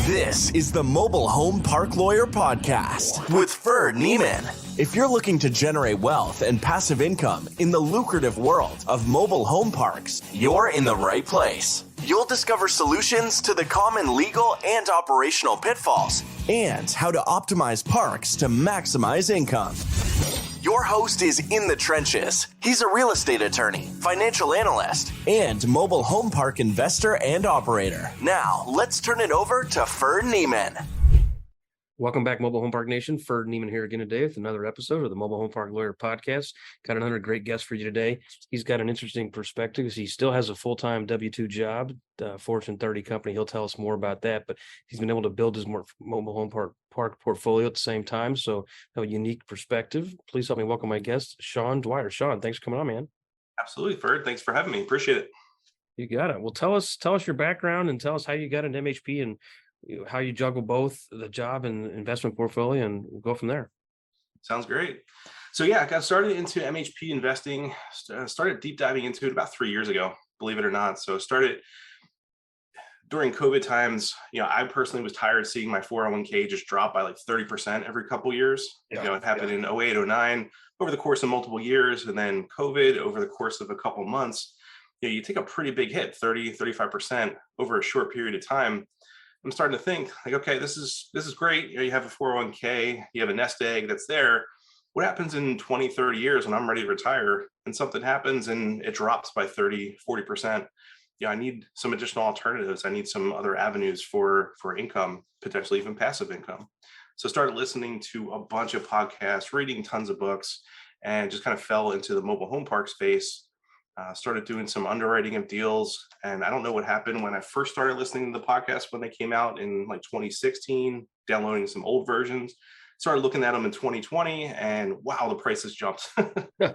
This is the Mobile Home Park Lawyer Podcast with Ferd Neiman. If you're looking to generate wealth and passive income in the lucrative world of mobile home parks, you're in the right place. You'll discover solutions to the common legal and operational pitfalls and how to optimize parks to maximize income. Your host is in the trenches. He's a real estate attorney, financial analyst, and mobile home park investor and operator. Now, let's turn it over to Ferd Neiman. Welcome back, Mobile Home Park Nation. Ferd Neiman here again today with another episode of the Mobile Home Park Lawyer Podcast. Got another great guest for you today. He's got an interesting perspective. He still has a full-time W-2 job, Fortune 30 company. He'll tell us more about that, but he's been able to build his mobile home park portfolio at the same time. So have a unique perspective. Please help me welcome my guest, Shawn Dwyer. Shawn, thanks for coming on, man. Absolutely, Ferd. Thanks for having me. Appreciate it. You got it. Well, tell us your background and tell us how you got into MHP and how you juggle both the job and investment portfolio, and we'll go from there. Sounds great. So yeah, I got started into MHP investing, started deep diving into it about 3 years ago, believe it or not. So started during COVID times. I personally was tired of seeing my 401k just drop by like 30% every couple of years. It happened in 08, 09 over the course of multiple years. And then COVID over the course of a couple of months, you take a pretty big hit, 30, 35% over a short period of time. I'm starting to think like, okay, this is great. You have a 401k, you have a nest egg that's there. What happens in 20, 30 years when I'm ready to retire and something happens and it drops by 30, 40%? I need some additional alternatives. I need some other avenues for income, potentially even passive income. So started listening to a bunch of podcasts, reading tons of books, and just kind of fell into the mobile home park space. Started doing some underwriting of deals. And I don't know what happened when I first started listening to the podcast when they came out in like 2016, downloading some old versions, started looking at them in 2020, and wow, the prices jumped.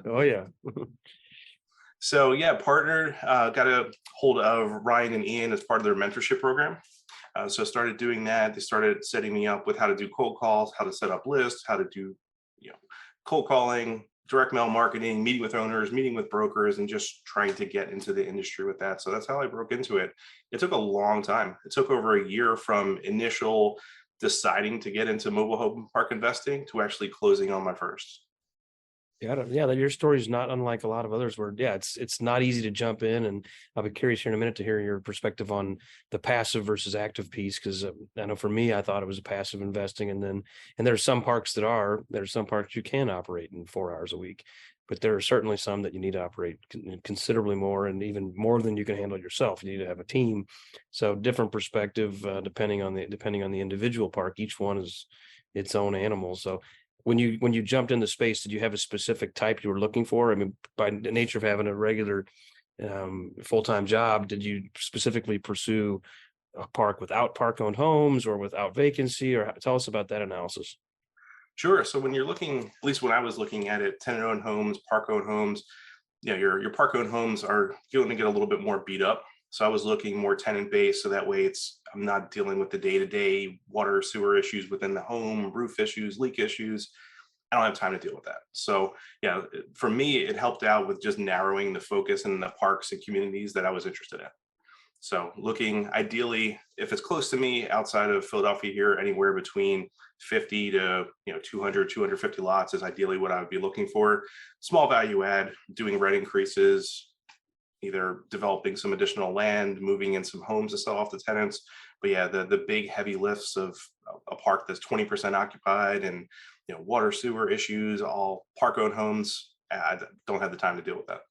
Oh, yeah. So yeah, partnered, got a hold of Ryan and Ian as part of their mentorship program. So started doing that. They started setting me up with how to do cold calls, how to set up lists, how to do cold calling, direct mail marketing, meeting with owners, meeting with brokers, and just trying to get into the industry with that. So that's how I broke into it. It took a long time. It took over a year from initial deciding to get into mobile home park investing to actually closing on my first. Yeah, your story is not unlike a lot of others where, it's not easy to jump in. And I'll be curious here in a minute to hear your perspective on the passive versus active piece, because I know for me, I thought it was a passive investing. And there's some parks there's some parks you can operate in 4 hours a week, but there are certainly some that you need to operate considerably more, and even more than you can handle yourself. You need to have a team. So different perspective, depending on the individual park. Each one is its own animal. So when you jumped in the space, did you have a specific type you were looking for? I mean, by the nature of having a regular full-time job, did you specifically pursue a park without park-owned homes or without vacancy? Or tell us about that analysis. Sure. So when you're looking, at least when I was looking at it, tenant-owned homes, park-owned homes, your park-owned homes are going to get a little bit more beat up. So I was looking more tenant-based, so that way I'm not dealing with the day-to-day water, sewer issues within the home, roof issues, leak issues. I don't have time to deal with that. So yeah, for me, it helped out with just narrowing the focus in the parks and communities that I was interested in. So looking ideally, if it's close to me outside of Philadelphia here, anywhere between 50 to 200, 250 lots is ideally what I would be looking for. Small value add, doing rent increases, either developing some additional land, moving in some homes to sell off the tenants. But yeah, the big heavy lifts of a park that's 20% occupied and water sewer issues, all park-owned homes, I don't have the time to deal with that.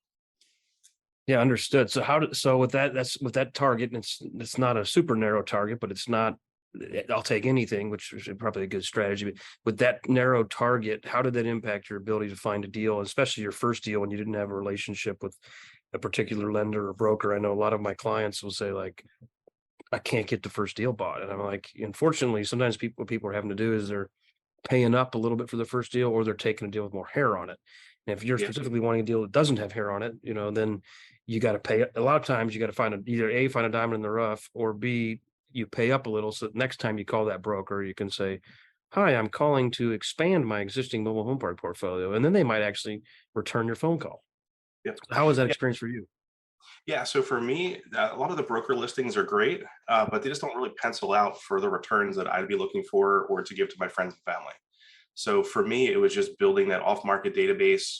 Yeah, understood. So with that target, and it's not a super narrow target, but it's not, I'll take anything, which is probably a good strategy. But with that narrow target, how did that impact your ability to find a deal, especially your first deal when you didn't have a relationship with a particular lender or broker? I know a lot of my clients will say, like, I can't get the first deal bought. And I'm like, unfortunately, sometimes what people are having to do is they're paying up a little bit for the first deal, or they're taking a deal with more hair on it. And if you're specifically wanting a deal that doesn't have hair on it, then you got to pay. A lot of times you got to find either A, find a diamond in the rough, or B, you pay up a little. So next time you call that broker, you can say, hi, I'm calling to expand my existing mobile home park portfolio. And then they might actually return your phone call. Yeah. How was that experience for you? Yeah, so for me, a lot of the broker listings are great, but they just don't really pencil out for the returns that I'd be looking for or to give to my friends and family. So for me, it was just building that off-market database,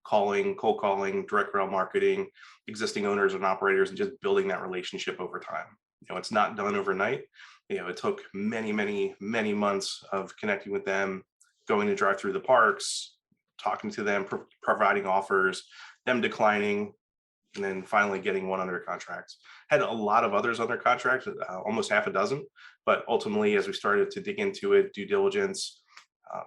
calling, cold calling, direct mail marketing, existing owners and operators, and just building that relationship over time. It's not done overnight. It took many, many, many months of connecting with them, going to drive through the parks, talking to them, providing offers, them declining, and then finally getting one under contract. Had a lot of others under contract, almost half a dozen, but ultimately, as we started to dig into it, due diligence,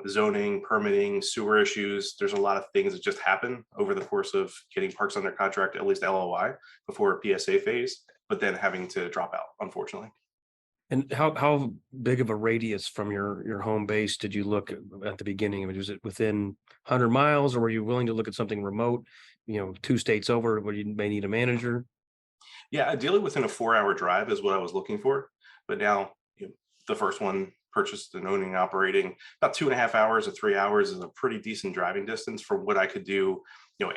zoning, permitting, sewer issues, there's a lot of things that just happen over the course of getting parks under contract, at least LOI, before PSA phase, but then having to drop out, unfortunately. And how big of a radius from your home base did you look at the beginning? I mean, was it within 100 miles, or were you willing to look at something remote, 2 states over, where you may need a manager? Yeah, ideally within a 4-hour drive is what I was looking for. But now, the first one purchased and owning and operating about 2.5 hours or 3 hours is a pretty decent driving distance for what I could do,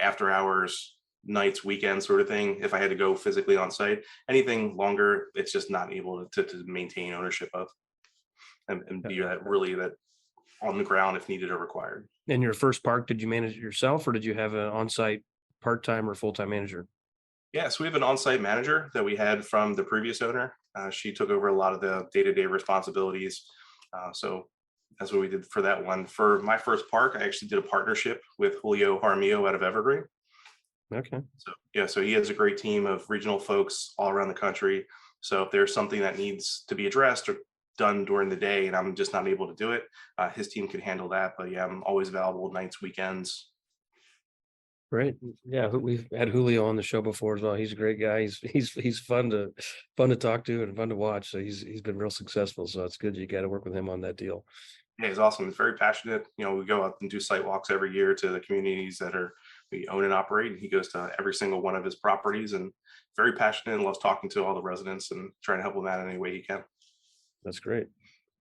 after hours, nights, weekends sort of thing. If I had to go physically on site, anything longer, it's just not able to maintain ownership of and be that on the ground if needed or required. In your first park, did you manage it yourself, or did you have an on-site part-time or full-time manager? Yeah, so we have an on-site manager that we had from the previous owner. She took over a lot of the day-to-day responsibilities. So that's what we did for that one. For my first park, I actually did a partnership with Julio Jaramillo out of Evergreen. Okay. So yeah, so he has a great team of regional folks all around the country. So if there's something that needs to be addressed or done during the day and I'm just not able to do it, his team can handle that. But yeah, I'm always available nights, weekends. Great. Yeah, we've had Julio on the show before as well. He's a great guy. He's fun to talk to and fun to watch. So he's been real successful. So it's good you got to work with him on that deal. Yeah, he's awesome. He's very passionate. We go out and do site walks every year to the communities that we own and operate. And he goes to every single one of his properties and very passionate and loves talking to all the residents and trying to help them out in any way he can. That's great.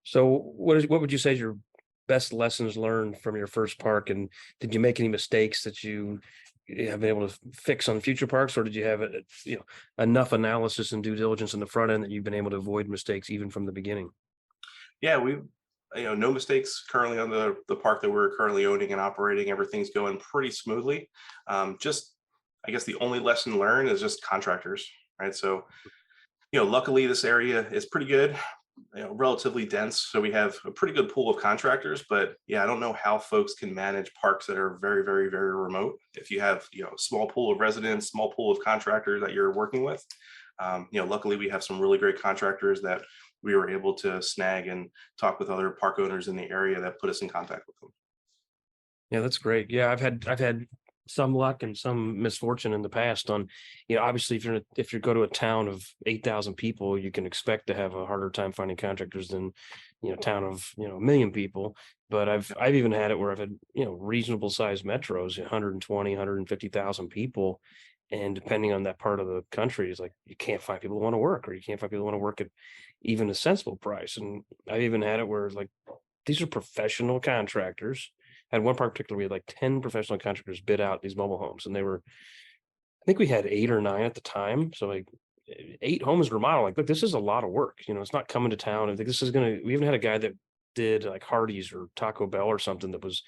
So what would you say is your best lessons learned from your first park? And did you make any mistakes that you have been able to fix on future parks, or did you have enough analysis and due diligence in the front end that you've been able to avoid mistakes even from the beginning? Yeah, we no mistakes currently on the park that we're currently owning and operating. Everything's going pretty smoothly. Just I guess the only lesson learned is just contractors, right? So luckily this area is pretty good, relatively dense. So we have a pretty good pool of contractors, but yeah, I don't know how folks can manage parks that are very, very, very remote. If you have, a small pool of residents, small pool of contractors that you're working with, luckily we have some really great contractors that we were able to snag and talk with other park owners in the area that put us in contact with them. Yeah, that's great. Yeah, I've had some luck and some misfortune in the past on, obviously if you go to a town of 8,000 people, you can expect to have a harder time finding contractors than, a town of, 1 million people. But I've even had it where I've had, reasonable sized metros, 120, 150,000 people. And depending on that part of the country, it's like you can't find people who want to work, or you can't find people who want to work at even a sensible price. And I've even had it where it's like these are professional contractors. Had one particular, we had like 10 professional contractors bid out these mobile homes, and I think we had 8 or 9 at the time. So like 8 homes remodeled. Like, look, this is a lot of work. It's not coming to town. I think we even had a guy that did like Hardee's or Taco Bell or something that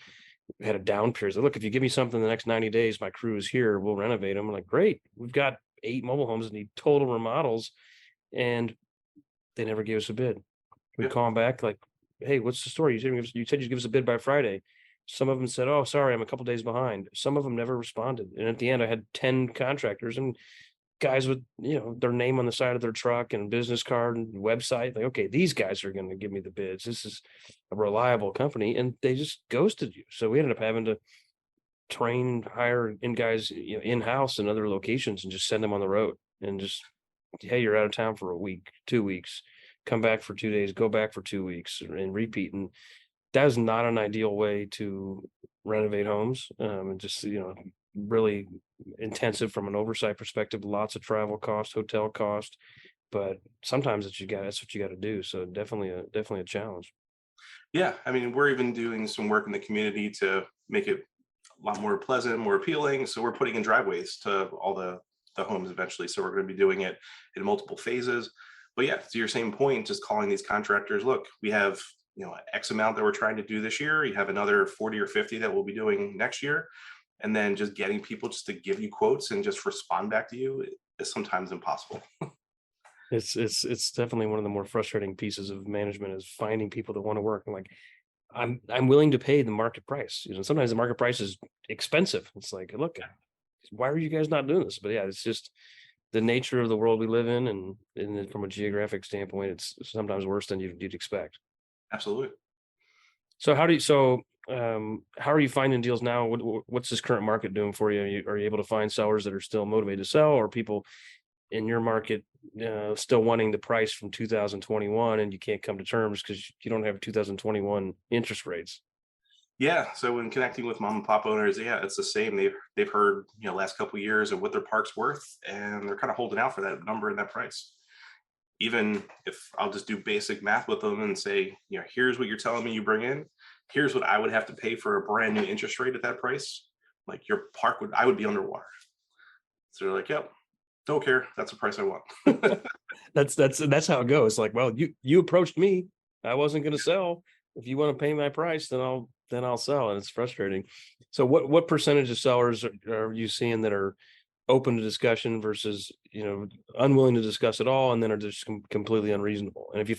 had a down period. So look, if you give me something in the next 90 days, my crew is here, we'll renovate them. I'm like, great. We've got 8 mobile homes that need total remodels, and they never gave us a bid. We Yeah. call them back like, hey, what's the story? You said you'd give us a bid by Friday. Some of them said, oh, sorry, I'm a couple days behind. Some of them never responded. And at the end, I had 10 contractors and guys with, their name on the side of their truck and business card and website. Like, okay, these guys are going to give me the bids. This is a reliable company. And they just ghosted you. So we ended up having to hire in guys, in-house in other locations and just send them on the road and just, hey, you're out of town for a week, 2 weeks, come back for 2 days, go back for 2 weeks and repeat. And that is not an ideal way to renovate homes. And just, really intensive from an oversight perspective, lots of travel cost, hotel cost, but sometimes that's what you got to do. So definitely a challenge. Yeah, I mean, we're even doing some work in the community to make it a lot more pleasant, more appealing. So we're putting in driveways to all the the homes eventually. So we're going to be doing it in multiple phases. But yeah, to your same point, just calling these contractors, look, we have, X amount that we're trying to do this year. You have another 40 or 50 that we'll be doing next year. And then just getting people just to give you quotes and just respond back to you is sometimes impossible. It's definitely one of the more frustrating pieces of management is finding people that want to work. And like, I'm willing to pay the market price. Sometimes the market price is expensive. It's like, look, why are you guys not doing this? But yeah, it's just the nature of the world we live in, and from a geographic standpoint, it's sometimes worse than you'd expect. Absolutely. So how are you finding deals now? What's this current market doing for you? Are you able to find sellers that are still motivated to sell, or people in your market still wanting the price from 2021 and you can't come to terms because you don't have 2021 interest rates? Yeah. So when connecting with mom and pop owners, yeah, it's the same. They've heard, last couple of years of what their park's worth, and they're kind of holding out for that number and that price. Even if I'll just do basic math with them and say, here's what you're telling me you bring in, here's what I would have to pay for a brand new interest rate at that price. Like your park I would be underwater. So they're like, yep, don't care. That's the price I want. That's how it goes. Like, well, you approached me. I wasn't going to sell. If you want to pay my price, then I'll sell. And it's frustrating. So what percentage of sellers are you seeing that are open to discussion versus, unwilling to discuss at all, and then are just completely unreasonable? And have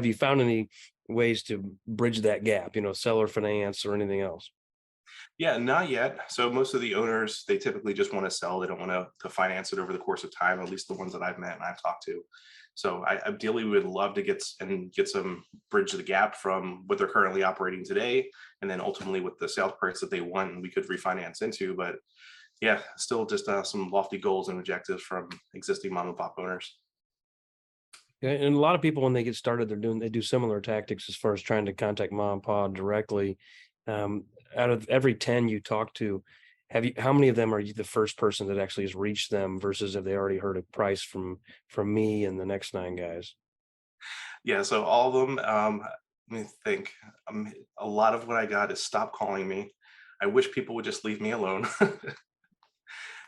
you found any ways to bridge that gap, seller finance or anything else? Yeah, not yet. So most of the owners, they typically just want to sell. They don't want to finance it over the course of time, at least the ones that I've met and I've talked to. So I ideally would love to get some bridge the gap from what they're currently operating today, and then ultimately with the sales price that they want, and we could refinance into. But yeah, still just some lofty goals and objectives from existing mom and pop owners. Yeah, and a lot of people when they get started, they do similar tactics as far as trying to contact mom and pop directly. Um, Out of every 10 you talk to, how many of them are you the first person that actually has reached them versus have they already heard a price from me and the next 9 guys? Yeah, so all of them, let me think. A lot of what I got is stop calling me. I wish people would just leave me alone.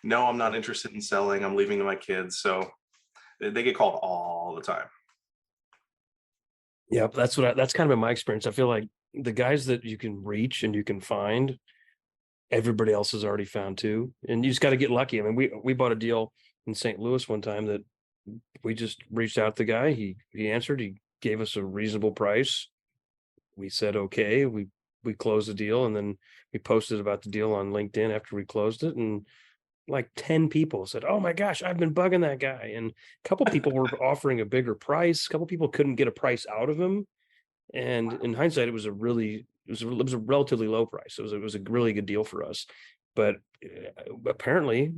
No, I'm not interested in selling. I'm leaving to my kids. So they get called all the time. Yeah, that's kind of been my experience. I feel like the guys that you can reach and you can find, everybody else has already found too. And you just got to get lucky. I mean, we bought a deal in St. Louis one time that we just reached out to the guy. He answered, he gave us a reasonable price. We said okay. We closed the deal, and then we posted about the deal on LinkedIn after we closed it, and like 10 people said, "Oh my gosh, I've been bugging that guy." And a couple people were offering a bigger price. A couple people couldn't get a price out of him. And in hindsight, it was a relatively low price. It was a really good deal for us. But apparently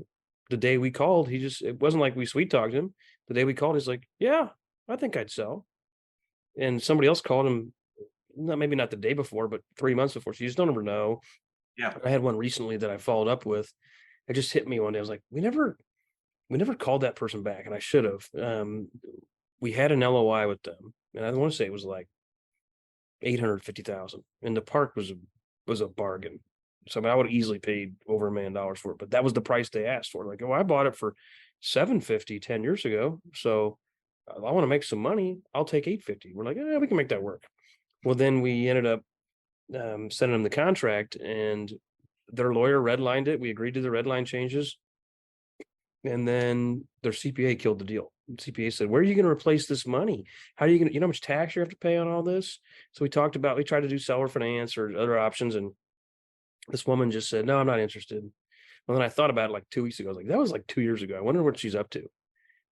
the day we called, it wasn't like we sweet talked him. The day we called, he's like, "Yeah, I think I'd sell." And somebody else called him, maybe not the day before, but 3 months before. So you just don't ever know. Yeah. I had one recently that I followed up with. It just hit me one day. I was like, we never called that person back, and I should have. We had an LOI with them, and I want to say it was like 850,000, and the park was a bargain. So I mean, I would have easily paid over $1 million for it, but that was the price they asked for. Like, oh, I bought it for 750 10 years ago, so I want to make some money. I'll take 850. We're like, yeah, we can make that work. Well, then we ended up sending them the contract, and their lawyer redlined it. We agreed to the red line changes, and then their CPA killed the deal. CPA said, "Where are you going to replace this money? How are you going to, how much tax you have to pay on all this?" So we tried to do seller finance or other options. And this woman just said, "No, I'm not interested." Well, then I thought about it like 2 weeks ago. I was like, that was like 2 years ago. I wonder what she's up to.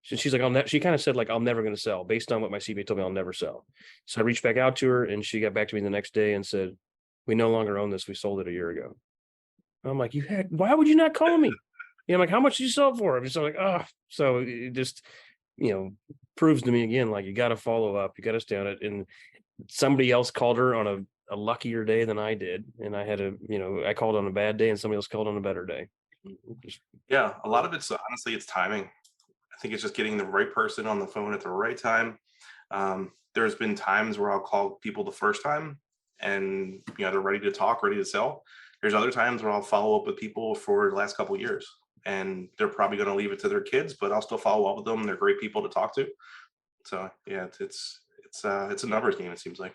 She's like, she kind of said like, "I'm never going to sell based on what my CPA told me. I'll never sell." So I reached back out to her, and she got back to me the next day and said, "We no longer own this. We sold it a year ago." I'm like, why would you not call me? I'm like, "How much did you sell it for?" I'm just like, oh, so it just, proves to me again, like you got to follow up, you got to stay on it. And somebody else called her on a luckier day than I did. And I called on a bad day and somebody else called on a better day. Yeah. A lot of it's honestly, it's timing. I think it's just getting the right person on the phone at the right time. There's been times where I'll call people the first time and, they're ready to talk, ready to sell. There's other times where I'll follow up with people for the last couple of years. and they're probably going to leave it to their kids, but I'll still follow up with them. They're great people to talk to. So yeah, it's a numbers game, it seems like.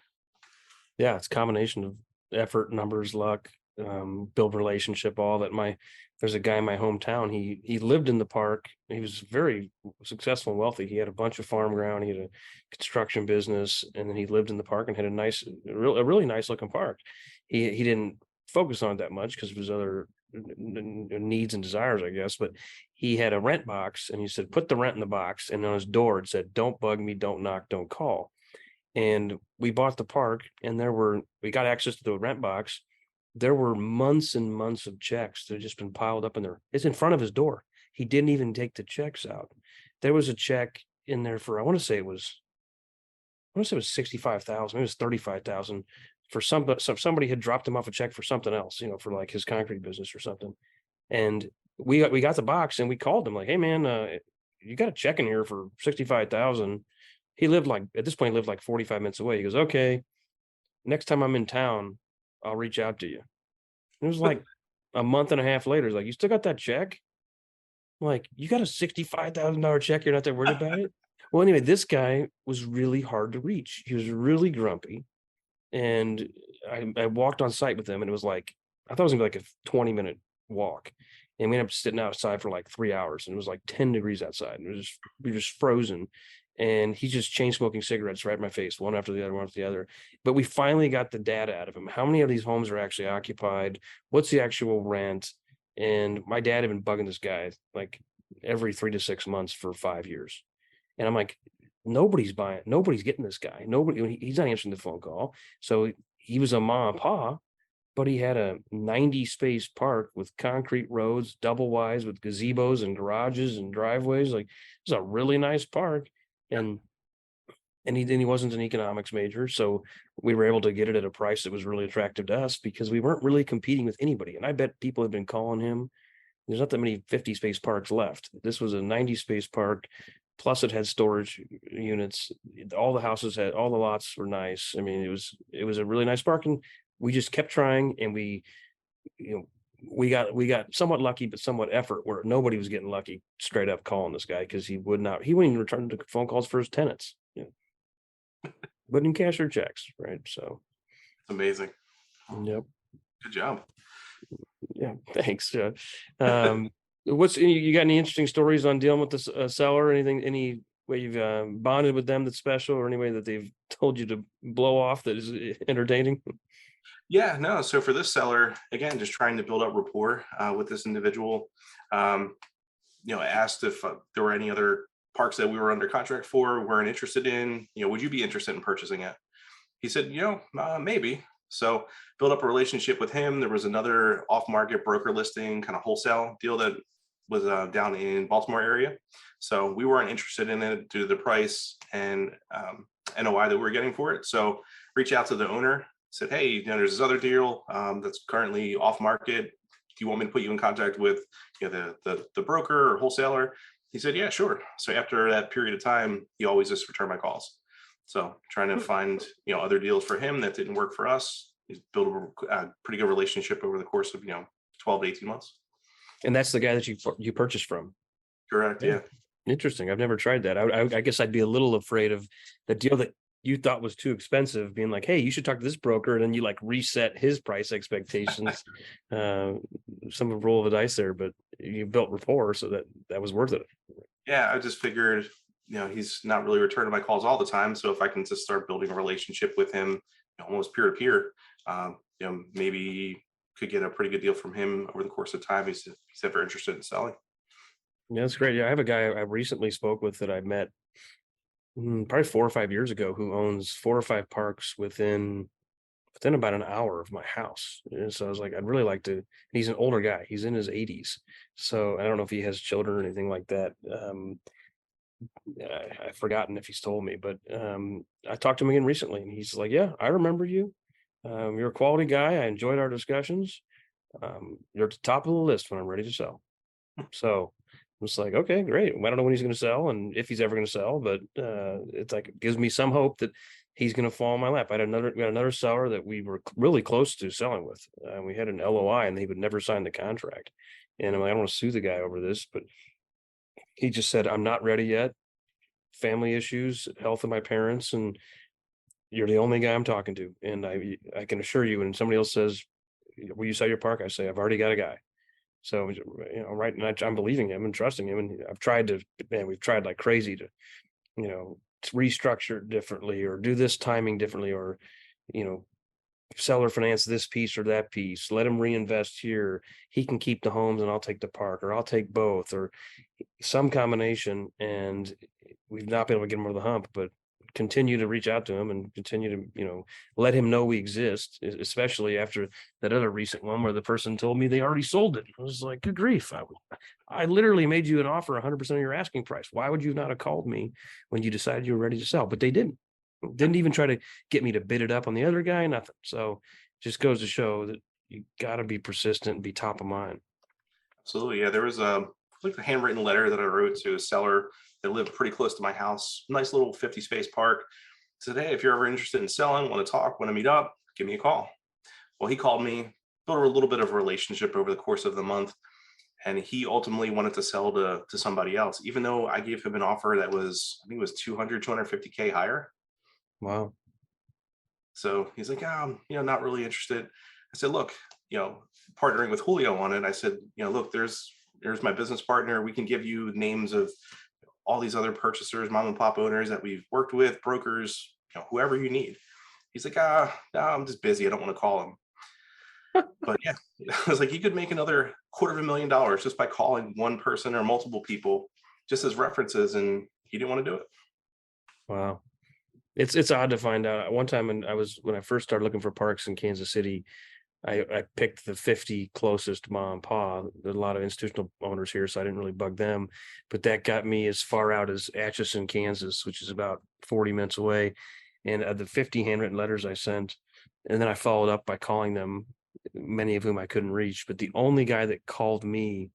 Yeah, it's a combination of effort, numbers, luck, build relationship, all that. There's a guy in my hometown. He lived in the park. He was very successful and wealthy. He had a bunch of farm ground. He had a construction business, and then he lived in the park and had a really nice looking park. He didn't focus on it that much because of his other needs and desires, I guess. But he had a rent box, and he said, put the rent in the box. And on his door it said, "Don't bug me, don't knock, don't call." And we bought the park, and we got access to the rent box. There were months and months of checks that had just been piled up in there. It's in front of his door. He didn't even take the checks out. There was a check in there for, I want to say it was 65,000. It was 35,000 for somebody had dropped him off a check for something else, for like his concrete business or something. And we got the box, and we called him like, "Hey man, you got a check in here for 65,000. He lived at this point, 45 minutes away. He goes, "Okay, next time I'm in town, I'll reach out to you." It was like a month and a half later. He's like, "You still got that check?" I'm like, "You got a $65,000 check. You're not that worried about it?" Well, anyway, this guy was really hard to reach. He was really grumpy. And I walked on site with him, and it was like, I thought it was gonna be like a 20-minute walk. And we ended up sitting outside for like 3 hours, and it was like 10 degrees outside. And we were just frozen. And he just chain smoking cigarettes right in my face, one after the other, one after the other. But we finally got the data out of him. How many of these homes are actually occupied? What's the actual rent? And my dad had been bugging this guy like every 3 to 6 months for 5 years. And I'm like, nobody's buying, nobody's getting this guy. He's not answering the phone call. So he was a mom and pa, but he had a 90 space park with concrete roads, double wides with gazebos and garages and driveways. Like, it was a really nice park. And he wasn't an economics major, so we were able to get it at a price that was really attractive to us because we weren't really competing with anybody. And I bet people have been calling him. There's not that many 50 space parks left. This was a 90 space park, plus it had storage units. All the lots were nice. I mean, it was a really nice park, and we just kept trying, and we got somewhat lucky, but somewhat effort, where nobody was getting lucky straight up calling this guy because he wouldn't even return the phone calls for his tenants. Wouldn't even cash their checks, right? So It's amazing. Yep. Good job. Yeah, thanks. What's you got any interesting stories on dealing with this seller? Anything, any way you've bonded with them that's special, or any way that they've told you to blow off that is entertaining? Yeah, no. So for this seller, again, just trying to build up rapport with this individual. I asked if there were any other parks that we were under contract for, weren't interested in. Would you be interested in purchasing it? He said, maybe. So build up a relationship with him. There was another off-market broker listing, kind of wholesale deal that was down in Baltimore area. So we weren't interested in it due to the price and NOI that we were getting for it. So reach out to the owner, said, "Hey, there's this other deal that's currently off market. Do you want me to put you in contact with the broker or wholesaler?" He said, "Yeah, sure." So after that period of time, he always just returned my calls. So trying to find other deals for him that didn't work for us. He's built a pretty good relationship over the course of 12 to 18 months. And that's the guy that you purchased from. Correct. Yeah. Interesting. I've never tried that. I guess I'd be a little afraid of the deal that you thought was too expensive, being like, "Hey, you should talk to this broker," and then you like reset his price expectations. Some roll of the dice there, but you built rapport, so that was worth it. Yeah, I just figured, he's not really returning my calls all the time. So if I can just start building a relationship with him, almost peer to peer, maybe could get a pretty good deal from him over the course of time. He's ever interested in selling. Yeah, that's great. Yeah, I have a guy I recently spoke with that I met probably 4 or 5 years ago, who owns 4 or 5 parks within about an hour of my house. And so I was like, I'd really like to. He's an older guy. He's in his 80s. So I don't know if he has children or anything like that. I've forgotten if he's told me, but I talked to him again recently, and he's like, "Yeah, I remember you. You're a quality guy. I enjoyed our discussions. You're at the top of the list when I'm ready to sell." So I was like, "Okay, great. I don't know when he's going to sell and if he's ever going to sell, but it's like, it gives me some hope that he's going to fall in my lap. We had another seller that we were really close to selling with. We had an LOI and he would never sign the contract. And I'm like, I don't want to sue the guy over this, but he just said, I'm not ready yet. Family issues, health of my parents, and you're the only guy I'm talking to. And I can assure you, when somebody else says, will you sell your park? I say, I've already got a guy. So, right. And I'm believing him and trusting him. And we've tried like crazy to, to restructure it differently or do this timing differently, or, seller finance this piece or that piece, let him reinvest here. He can keep the homes and I'll take the park, or I'll take both, or some combination. And we've not been able to get him over the hump, but continue to reach out to him and continue to, let him know we exist, especially after that other recent one where the person told me they already sold it. I was like, good grief. I literally made you an offer 100% of your asking price. Why would you not have called me when you decided you were ready to sell? But they didn't even try to get me to bid it up on the other guy, nothing. So just goes to show that you got to be persistent and be top of mind. Absolutely. Yeah. There was a handwritten letter that I wrote to a seller that lived pretty close to my house, nice little 50 space park. Said, hey, if you're ever interested in selling, want to talk, want to meet up, give me a call. Well, he called me, built a little bit of a relationship over the course of the month. And he ultimately wanted to sell to somebody else, even though I gave him an offer that was, I think it was 250K higher. Wow. So he's like, not really interested. I said, look, partnering with Julio on it. I said, look, there's my business partner. We can give you names of all these other purchasers, mom and pop owners that we've worked with, brokers, whoever you need. He's like, no, I'm just busy. I don't want to call him. But yeah, I was like, you could make another $250,000 just by calling one person or multiple people just as references. And he didn't want to do it. Wow. It's odd to find out. One time when I first started looking for parks in Kansas City, I picked the 50 closest mom and pa. There's a lot of institutional owners here, so I didn't really bug them. But that got me as far out as Atchison, Kansas, which is about 40 minutes away. And of the 50 handwritten letters I sent, and then I followed up by calling them, many of whom I couldn't reach. But the only guy that called me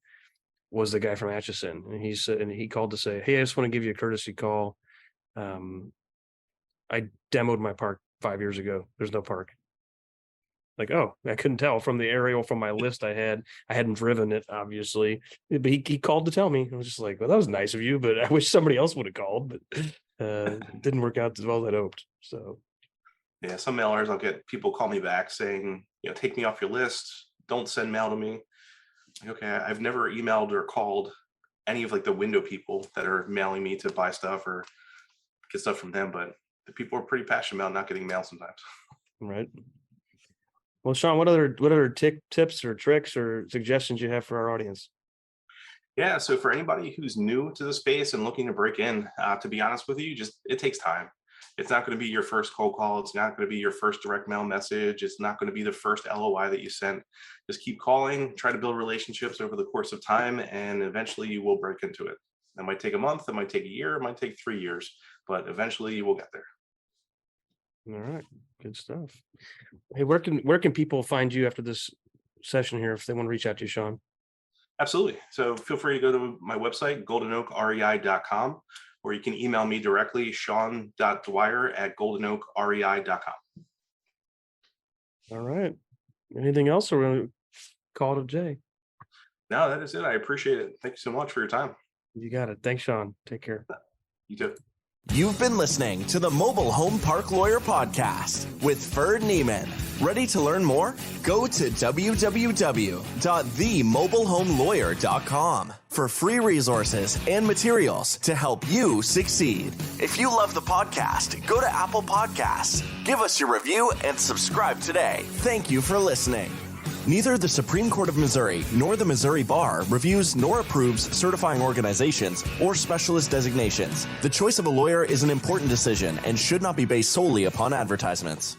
was the guy from Atchison. And he called to say, hey, I just want to give you a courtesy call. I demoed my park 5 years ago. There's no park. Like, oh, I couldn't tell from the aerial from my list I hadn't driven it, obviously. But he called to tell me. I was just like, well, that was nice of you, but I wish somebody else would have called. But it didn't work out as well as I'd hoped. So yeah, some mailers, I'll get people call me back saying, take me off your list. Don't send mail to me. Okay, I've never emailed or called any of the window people that are mailing me to buy stuff or get stuff from them, but the people are pretty passionate about not getting mail sometimes. Right. Well, Shawn, what other tips or tricks or suggestions you have for our audience? Yeah, so for anybody who's new to the space and looking to break in, to be honest with you, it takes time. It's not going to be your first cold call. It's not going to be your first direct mail message. It's not going to be the first LOI that you sent. Just keep calling, try to build relationships over the course of time, and eventually you will break into it. It might take a month, it might take a year, it might take 3 years, but eventually you will get there. All right, good stuff. Hey, where can people find you after this session here if they want to reach out to you, Shawn? Absolutely. So feel free to go to my website, goldenoakrei.com, or you can email me directly, shawn.dwyer@goldenoakrei.com. All right. Anything else, or we're going to call it a day? No, that is it. I appreciate it. Thank you so much for your time. You got it. Thanks, Shawn. Take care. You too. You've been listening to the Mobile Home Park Lawyer Podcast with Ferd Neiman. Ready to learn more? Go to www.themobilehomelawyer.com for free resources and materials to help you succeed. If you love the podcast, go to Apple Podcasts, give us your review, and subscribe today. Thank you for listening. Neither the Supreme Court of Missouri nor the Missouri Bar reviews nor approves certifying organizations or specialist designations. The choice of a lawyer is an important decision and should not be based solely upon advertisements.